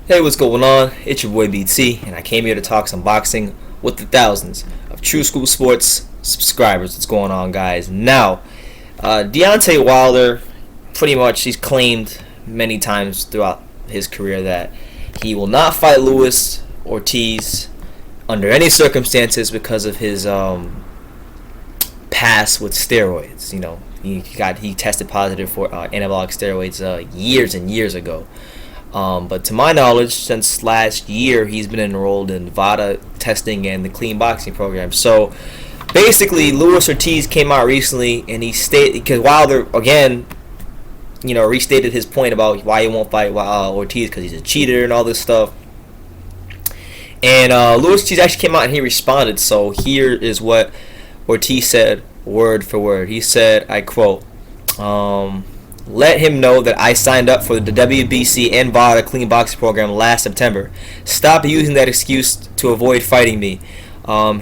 Hey, what's going on? It's your boy BT, and I came here to talk some boxing with the thousands of True School Sports subscribers. What's going on, guys? Now, Deontay Wilder, pretty much, he's claimed many times throughout his career that he will not fight Ortiz under any circumstances because of his past with steroids. You know, he tested positive for anabolic steroids years and years ago. But to my knowledge, since last year, he's been enrolled in VADA testing and the Clean Boxing Program. So basically, Ortiz came out recently and he stated, because Wilder again, restated his point about why he won't fight Ortiz because he's a cheater and all this stuff. And Ortiz actually came out and he responded. So here is what Ortiz said, word for word. He said, I quote, "Let him know that I signed up for the WBC and VADA Clean Boxing Program last September. Stop using that excuse to avoid fighting me.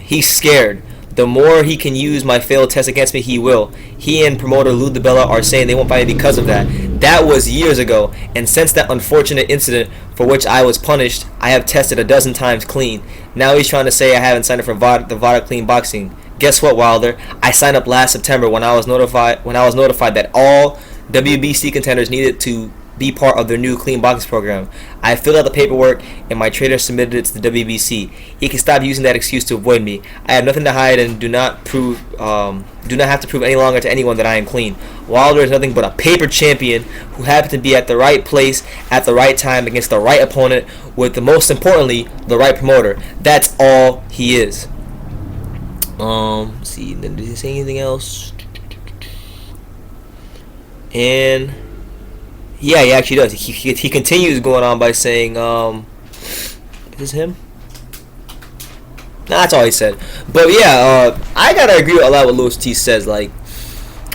He's scared. The more he can use my failed test against me, he will. He and promoter Lou DiBella are saying they won't fight me because of that. That was years ago, and since that unfortunate incident for which I was punished, I have tested a dozen times clean. Now he's trying to say I haven't signed up for the VADA Clean Boxing. Guess what, Wilder? I signed up last September when I was notified that all WBC contenders needed to be part of their new Clean Boxing Program. I filled out the paperwork and my trainer submitted it to the WBC. He can stop using that excuse to avoid me. I have nothing to hide and do not have to prove any longer to anyone that I am clean. Wilder is nothing but a paper champion who happened to be at the right place at the right time against the right opponent with the most importantly the right promoter. That's all he is." Let's see, did he say anything else? And yeah, he actually does. He continues going on by saying, is this him? Nah, that's all he said. But yeah, I gotta agree with a lot what Ortiz says. Like,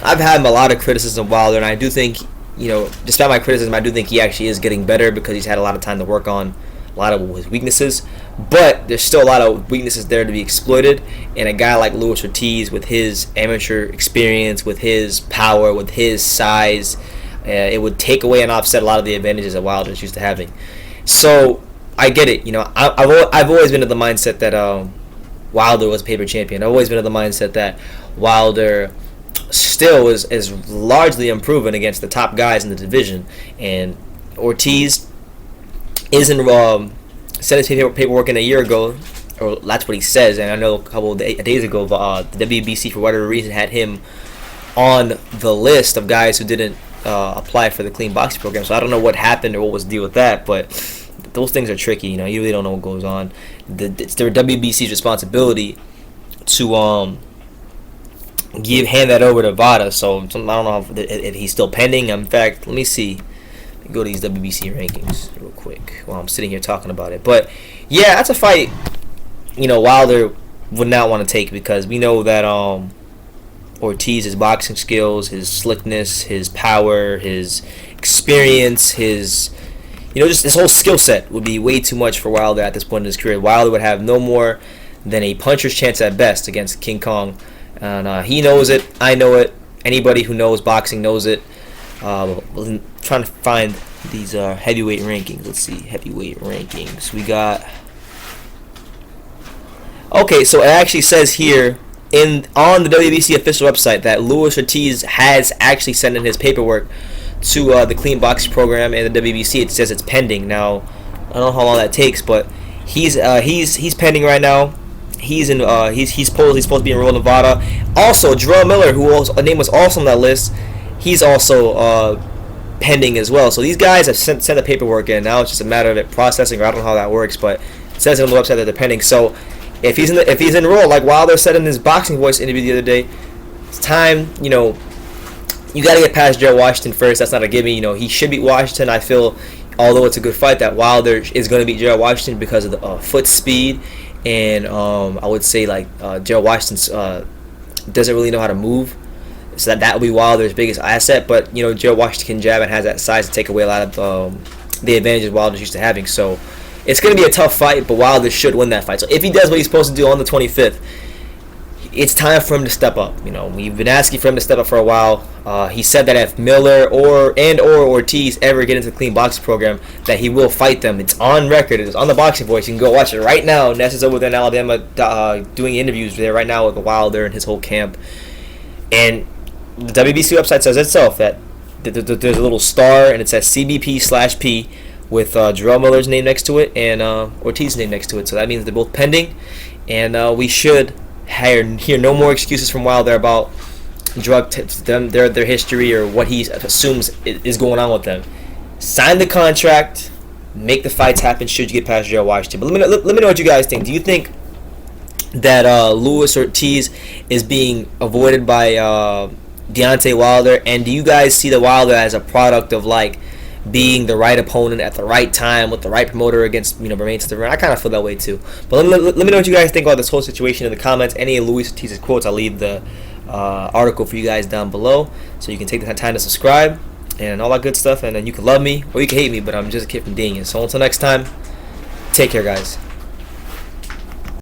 I've had a lot of criticism of Wilder, and I do think, despite my criticism, I do think he actually is getting better because he's had a lot of time to work on a lot of his weaknesses. But there's still a lot of weaknesses there to be exploited, and a guy like Ortiz, with his amateur experience, with his power, with his size, it would take away and offset a lot of the advantages that Wilder's used to having. So I get it. I've always been of the mindset that Wilder was a paper champion. I've always been of the mindset that Wilder still is largely improving against the top guys in the division, and Ortiz isn't sent his paperwork in a year ago, or that's what he says. And I know a couple of days ago, the WBC, for whatever reason, had him on the list of guys who didn't apply for the Clean Boxing Program. So I don't know what happened or what was the deal with that, but those things are tricky. You really don't know what goes on. It's their WBC's responsibility to hand that over to VADA. So I don't know if he's still pending. In fact, let me see. Go to these WBC rankings real quick while I'm sitting here talking about it. But yeah, that's a fight Wilder would not want to take, because we know that Ortiz's boxing skills, his slickness, his power, his experience, his just his whole skill set would be way too much for Wilder at this point in his career. Wilder would have no more than a puncher's chance at best against King Kong, and he knows it. I know it. Anybody who knows boxing knows it. I'm trying to find these heavyweight rankings. Let's see, heavyweight rankings. We got. Okay, so it actually says here on the WBC official website that Ortiz has actually sent in his paperwork to the Clean Boxing Program and the WBC. It says it's pending. Now, I don't know how long that takes, but he's pending right now. He's supposed to be enrolled in Nevada. Also, Jarrell Miller, whose name was also on that list, he's also pending as well. So these guys have sent the paperwork in. Now it's just a matter of it processing, or I don't know how that works, but it says on the website that they're pending. So if he's enrolled, like Wilder said in his Boxing Voice interview the other day, it's time. You got to get past Joe Washington first. That's not a given. He should beat Washington. I feel, although it's a good fight, that Wilder is going to beat Joe Washington because of the foot speed, and I would say Joe Washington doesn't really know how to move. So that would be Wilder's biggest asset. But, Joe Washington can jab and has that size to take away a lot of the advantages Wilder's used to having. So it's going to be a tough fight, but Wilder should win that fight. So if he does what he's supposed to do on the 25th, it's time for him to step up. You know, we've been asking for him to step up for a while. He said that if Miller or Ortiz ever get into the clean boxing program, that he will fight them. It's on record. It's on the Boxing Voice. You can go watch it right now. Ness is over there in Alabama doing interviews there right now with Wilder and his whole camp. And the WBC website says itself that there's a little star and it says CBP/P with Jarrell Miller's name next to it and Ortiz's name next to it. So that means they're both pending, and we should hear no more excuses from Wilder about their history or what he assumes is going on with them. Sign the contract, make the fights happen. Should you get past Gerald Washington? But let me know what you guys think. Do you think that Luis Ortiz is being avoided by Deontay Wilder, and do you guys see the Wilder as a product of like being the right opponent at the right time with the right promoter against Bermane Stiverne? I kind of feel that way too. But let me know what you guys think about this whole situation in the comments. Any of Luis Ortiz's quotes, I'll leave the article for you guys down below, so you can take the time to subscribe and all that good stuff. And then you can love me or you can hate me, but I'm just a kid from Daniel. So until next time, take care, guys.